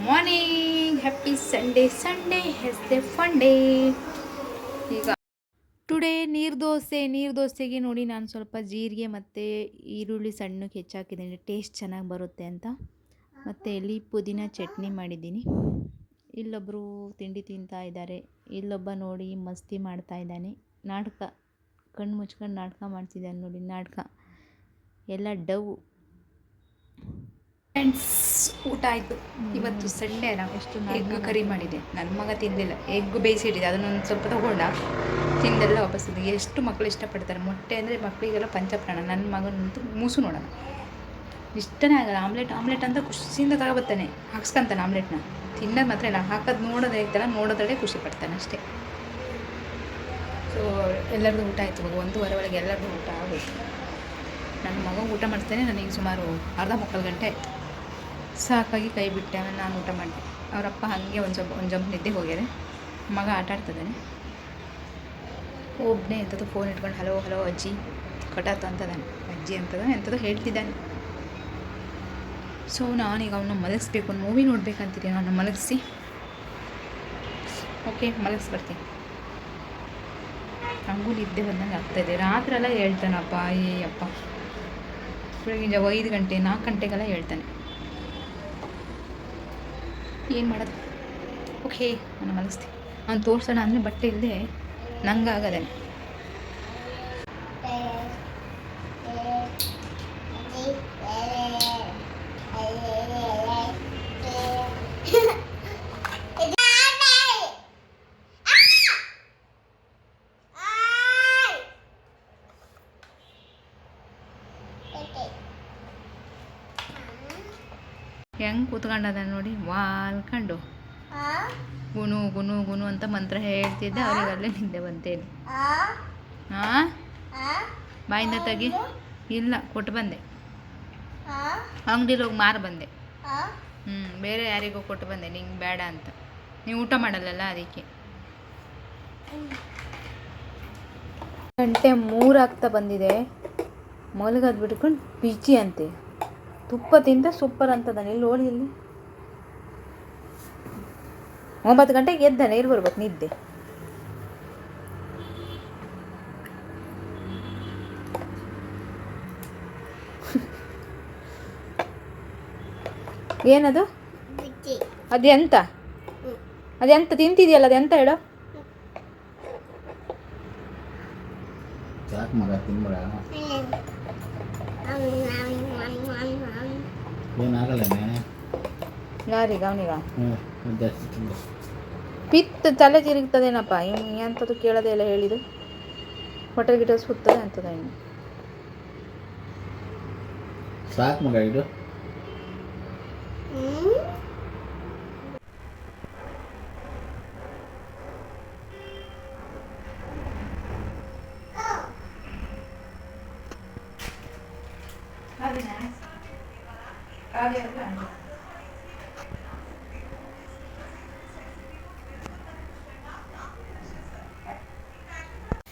Morning. Happy Sunday. Sunday has the fun day. ಈಗ today ನೀರು ದೋಸೆಗೆ ನೋಡಿ ನಾನು ಸ್ವಲ್ಪ ಜೀರಿಗೆ ಮತ್ತು ಈರುಳ್ಳಿ ಸಣ್ಣಕ್ಕೆ ಹೆಚ್ಚಾಕಿದ್ದೀನಿ, ಟೇಸ್ಟ್ ಚೆನ್ನಾಗಿ ಬರುತ್ತೆ ಅಂತ. ಮತ್ತು ಇಲ್ಲಿ ಪುದೀನ ಚಟ್ನಿ ಮಾಡಿದ್ದೀನಿ. ಇಲ್ಲೊಬ್ಬರು ತಿಂಡಿ ತಿಂತಾ ಇದ್ದಾರೆ, ಇಲ್ಲೊಬ್ಬ ನೋಡಿ ಮಸ್ತಿ ಮಾಡ್ತಾ ಇದ್ದಾನೆ. ನಾಟಕ ಕಣ್ಣು ಮುಚ್ಕೊಂಡು ನಾಟಕ ಮಾಡ್ತಿದ್ದಾನೆ ನೋಡಿ, ನಾಟಕ ಎಲ್ಲ ಡವ್. ಫ್ರೆಂಡ್ಸ್, ಊಟ ಆಯಿತು. ಇವತ್ತು ಸಂಡೇ ಅಲ್ಲ, ಎಷ್ಟು ಎಗ್ ಕರಿ ಮಾಡಿದೆ. ನನ್ನ ಮಗ ತಿನ್ನಲಿಲ್ಲ, ಎಗ್ ಬೇಯಿಸಿಟ್ಟಿದೆ, ಅದನ್ನೊಂದು ಸ್ವಲ್ಪ ತೊಗೊಂಡ ತಿಂದೆಲ್ಲ ವಾಪಸ್ಸಿದೆ. ಎಷ್ಟು ಮಕ್ಕಳು ಇಷ್ಟಪಡ್ತಾರೆ ಮೊಟ್ಟೆ ಅಂದರೆ, ಮಕ್ಕಳಿಗೆಲ್ಲ ಪಂಚಪ್ರಾಣ. ನನ್ನ ಮಗನಂತೂ ಮೂಸು ನೋಡೋಣ, ಇಷ್ಟನೇ ಆಗಲ್ಲ. ಆಮ್ಲೆಟ್ ಅಂತ ಖುಷಿಯಿಂದ ತಗೊಬರ್ತಾನೆ, ಹಾಕ್ಸ್ಕೊಂತಾನೆ ಆಮ್ಲೆಟ್ನ. ತಿನ್ನೋದು ಮಾತ್ರ ಇಲ್ಲ, ಹಾಕೋದು ನೋಡೋದೇ ಐತಲ್ಲ, ನೋಡೋದ್ರಲ್ಲೇ ಖುಷಿ ಪಡ್ತಾನೆ ಅಷ್ಟೇ. ಸೊ ಎಲ್ಲರದು ಊಟ ಆಯಿತು. 1:30 ಒಳಗೆ ಎಲ್ಲರದು ಊಟ ಆಗೋಯ್ತು. ನನ್ನ ಮಗ ಊಟ ಮಾಡ್ತಾನೆ, ನನಗೆ ಸುಮಾರು ಅರ್ಧ ಮುಕ್ಕಾಲು ಗಂಟೆ ಆಯಿತು. ಸಾಕಾಗಿ ಕೈ ಬಿಟ್ಟೆ. ಆಮೇಲೆ ನಾನು ಊಟ ಮಾಡಿದೆ. ಅವರಪ್ಪ ಹಾಗೆ ಒಂದು ಜಂಪ್ ನಿದ್ದೆ ಹೋಗ್ಯಾರೆ. ಮಗ ಆಟ ಆಡ್ತಿದ್ದಾನೆ. ಒಬ್ಬನೇ ಎಂಥದ್ದು ಫೋನ್ ಇಟ್ಕೊಂಡು ಹಲೋ ಹಲೋ ಅಜ್ಜಿ ಕಟಾತ ಅಂತದಾನೆ, ಅಜ್ಜಿ ಎಂಥದ್ದು ಹೇಳ್ತಿದ್ದಾನೆ. ಸೊ ನಾನೀಗ ಅವನ್ನ ಮಲಗಿಸ್ಬೇಕು, ಒಂದು ಮೂವಿ ನೋಡ್ಬೇಕಂತಿದ್ದೀನಿ. ಅವನ್ನ ಮಲಗಿಸಿ ಓಕೆ ಮಲಗಿಸ್ಬರ್ತೀನಿ. ಹಂಗೂ ನಿದ್ದೆ ಬಂದಂಗೆ ಆಗ್ತಾಯಿದೆ. ರಾತ್ರೆಲ್ಲ ಹೇಳ್ತಾನಪ್ಪ, ಅಪ್ಪ ಬೆಳಗಿನ 5 ಗಂಟೆ 4 ಗಂಟೆಗೆಲ್ಲ ಹೇಳ್ತಾನೆ. ಏನು ಮಾಡೋದು? ಓಕೆ ನಾನು ಮಲಗಿಸ್ತೀನಿ. ಅವ್ನು ತೋರಿಸೋಣ ಅಂದರೆ ಬಟ್ಟೆ ಇಲ್ಲದೆ ನಂಗಾಗದೆ. ಹೆಂಗೆ ಕೂತ್ಕೊಂಡದ ನೋಡಿ, ವಾಲ್ಕೊಂಡು ಗುನು ಗುನು ಗುನು ಅಂತ ಮಂತ್ರ ಹೇಳ್ತಿದ್ದೆ. ಅವ್ರಿಗೆ ಅಲ್ಲೇ ನಿದ್ದೆ ಬಂತೇನೆ. ಹಾಂ, ಬಾಯಿಂದ ತೆಗಿ. ಇಲ್ಲ, ಕೊಟ್ಟು ಬಂದೆ. ಅಂಗಡಿಲಿ ಹೋಗಿ ಮಾರು ಬಂದೆ. ಬೇರೆ ಯಾರಿಗೋ ಕೊಟ್ಟು ಬಂದೆ, ನಿಂಗೆ ಬೇಡ ಅಂತ. ನೀವು ಊಟ ಮಾಡಲ್ಲಲ್ಲ, ಅದಕ್ಕೆ. 3 ಆಗ್ತಾ ಬಂದಿದೆ. ಮಲಗೋದು ಬಿಟ್ಕೊಂಡು ಪಿಜಿ ಅಂತೆ, ತುಪ್ಪ ತಿಂದ ಸೂಪರ್ ಅಂತದಾನೆ. ಇಲ್ಲಿ ನೋಡಿ, ಇಲ್ಲಿ 9 ಗಂಟೆಗೆ ಎದ್ದಾನೆ. ಇಲ್ಲಿ ಬರ್ಬೇಕು ನಿದ್ದೆ. ಏನದು? ಅದೆಂತ ತಿಂತಿದೆಯಲ್ಲ, ಅದೆಂತ ಹೇಳು? ಯಾರೀಗ? ಅವನಿಗ ಪಿತ್ ತಲೆ ತಿರುಗ್ತದೇನಪ್ಪ. ಎಂಥದ್ದು ಕೇಳೋದೇ ಇಲ್ಲ ಹೇಳಿದ್ದು. ಹೊಟ್ಟೆ ಗಿಟ ಸುತ್ತದೆ ಅಂತದ. ಇನ್ನು ಸಾಕು ಮಗ ಇದು.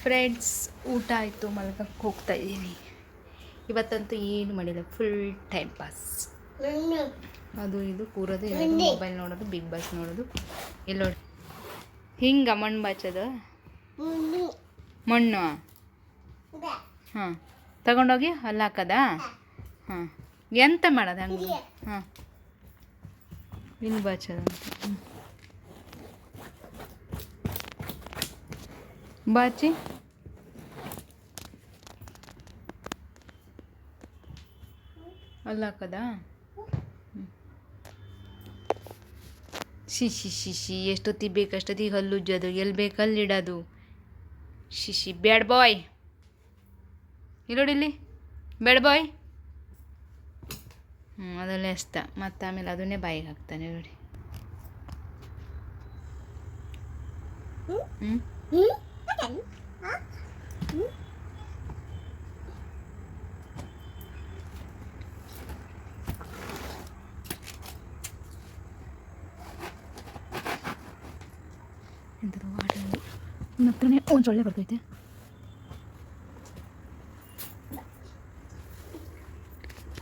ಫ್ರೆಂಡ್ಸ್, ಊಟ ಆಯಿತು, ಮಲ್ಕಕ್ಕೆ ಹೋಗ್ತಾ ಇದ್ದೀನಿ. ಇವತ್ತಂತೂ ಏನು ಮಾಡಿಲ್ಲ, ಫುಲ್ ಟೈಮ್ ಪಾಸ್. ಅದು ಇದು ಕೂರೋದು, ಮೊಬೈಲ್ ನೋಡೋದು, ಬಿಗ್ ಬಾಸ್ ನೋಡೋದು. ಇಲ್ಲಿ ನೋಡಿ, ಹಿಂಗ ಮಣ್ಣು ಬಾಚೋದು. ಮಣ್ಣು ಹಾಂ ತಗೊಂಡೋಗಿ ಅಲ್ಲಿ ಹಾಕೋದಾ? ಹಾಂ, ಎಂತ ಮಾಡೋದು ಹಂಗೆ? ಹಾಂ, ಇಲ್ಲಿ ಬಾಚೋದು ಅಂತ. ಬಾಚಿ ಅಲ್ಲಿ ಹಾಕೋದಾ? ಶಿಶಿ ಎಷ್ಟೊತ್ತಿಗೆ ಬೇಕಷ್ಟೊತ್ತಿಗೆ ಹಲ್ಲು ಉಜ್ಜೋದು, ಎಲ್ಲಿ ಬೇಕು ಅಲ್ಲಿ ಇಡೋದು. ಶಿಶಿ ಬ್ಯಾಡ್ ಬಾಯ್. ಇಲ್ಲೋಡಿಲ್ಲಿ ಬ್ಯಾಡ್ ಬಾಯ್. ಅದಲ್ಲೇ ಎಸ್ತ, ಮತ್ತು ಆಮೇಲೆ ಅದನ್ನೇ ಬಾಯಿಗೆ ಹಾಕ್ತಾನೆ ನೋಡಿ. ಎಂಥದ್ದು ಆಟ ಹತ್ರನೇ ಒಂದು ಸೊಳ್ಳೆ ಬರ್ತೈತೆ.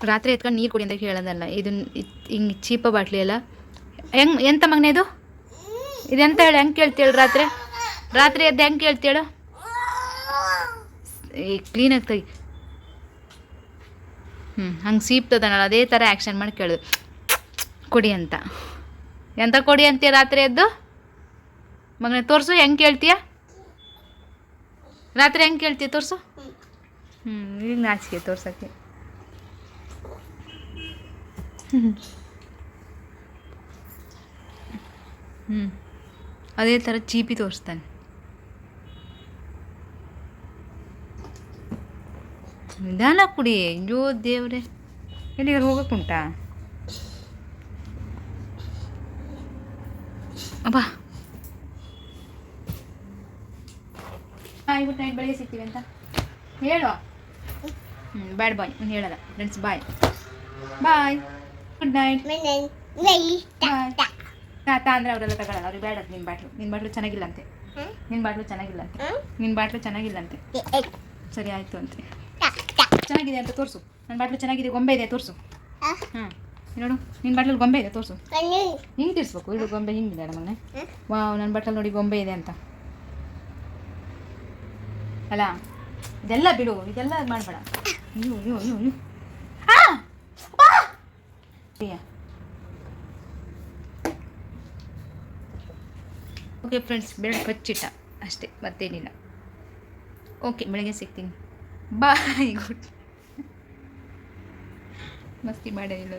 ರಾತ್ರಿ ಎತ್ಕೊಂಡು ನೀರು ಕುಡಿ ಅಂತ ಹೇಳೋದಲ್ಲ. ಇದನ್ನ ಹಿಂಗೆ ಚೀಪ ಬಾಟ್ಲಿ ಎಲ್ಲ ಎಂತ ಮಗನೇ ಇದು ಇದೆಂತ ಹೇಳಿ ಹೆಂಗೆ ಕೇಳ್ತೇಳು ರಾತ್ರಿ ರಾತ್ರಿ ಎದ್ದು ಹೆಂಗೆ ಕೇಳ್ತೇಳು ಈ ಕ್ಲೀನಾಗಿ ತೆಗಿ ಹಂಗೆ ಸೀಪ್ತದನಲ್ಲ ಅದೇ ಥರ ಆ್ಯಕ್ಷನ್ ಮಾಡಿ ಕೇಳೋದು ಕೊಡಿ ಅಂತ ಎಂತ ಕೊಡಿ ಅಂತೀಯ ರಾತ್ರಿ ಎದ್ದು ಮಗನೇ ತೋರಿಸು ಹೆಂಗೆ ಕೇಳ್ತೀಯ ರಾತ್ರಿ ಹೆಂಗೆ ಕೇಳ್ತೀಯ ತೋರಿಸು ಈಗ ನಾಚಿಕೆ ತೋರ್ಸೋಕ್ಕೆ ಅದೇ ಥರ ಚೀಪಿ ತೋರಿಸ್ತಾನೆ ನಿಧಾನ ಕುಡಿ ಅಯ್ಯೋ ದೇವ್ರೆ ಎಲ್ಲಿಗಾರು ಹೋಗಕ್ಕುಂಟಾ ಅಬ್ಬಾ ಗುಡ್ ನೈಟ್ ಬೆಳಿಗ್ಗೆ ಸಿಗ್ತೀವಿ ಅಂತ ಹೇಳು ಬ್ಯಾಡ್ ಬಾಯ್ ನಾನು ಹೇಳಲ್ಲ friends bye bye good night bye ತಾತ ಅಂದರೆ ಅವರೆಲ್ಲ ತಗೊಳ್ಳಲ್ಲ ಅವ್ರಿಗೆ ಬೇಡ ನಿನ್ನ ಬಾಟ್ಲು ಚೆನ್ನಾಗಿಲ್ಲ ಅಂತೆ ನಿನ್ನ ಬಾಟ್ಲು ಚೆನ್ನಾಗಿಲ್ಲ ಅಂತೆ ಸರಿ ಆಯಿತು ಅಂತೆ ಚೆನ್ನಾಗಿದೆ ಅಂತ ತೋರಿಸು ನನ್ನ ಬಾಟ್ಲು ಚೆನ್ನಾಗಿದೆ ಗೊಂಬೆ ಇದೆ ತೋರಿಸು ನೋಡು ನಿನ್ನ ಬಾಟ್ಲಲ್ಲಿ ಗೊಂಬೆ ಇದೆ ತೋರಿಸು ಹಿಂಗೆ ತಿರ್ಸ್ಬೇಕು ಇದು ಗೊಂಬೆ ಹಿಂಗಿದೆ ಮಗನೇ ವಾವ್ ನನ್ನ ಬಾಟ್ಲಲ್ಲಿ ನೋಡಿ ಗೊಂಬೆ ಇದೆ ಅಂತ ಅಲ್ಲ ಇದೆಲ್ಲ ಬಿಡು ಇದೆಲ್ಲ ಮಾಡಬೇಡ ಓಕೆ ಫ್ರೆಂಡ್ಸ್ ಬೆಳಗ್ಗೆ ಕಚ್ಚಿಟ್ಟ ಅಷ್ಟೇ ಮತ್ತೇನಿಲ್ಲ ಓಕೆ ಬೆಳಗ್ಗೆ ಸಿಗ್ತೀನಿ ಬಾಯ್ ಗುಡ್ ಮಸ್ತಿ ಮಾಡೇನಿಲ್ಲ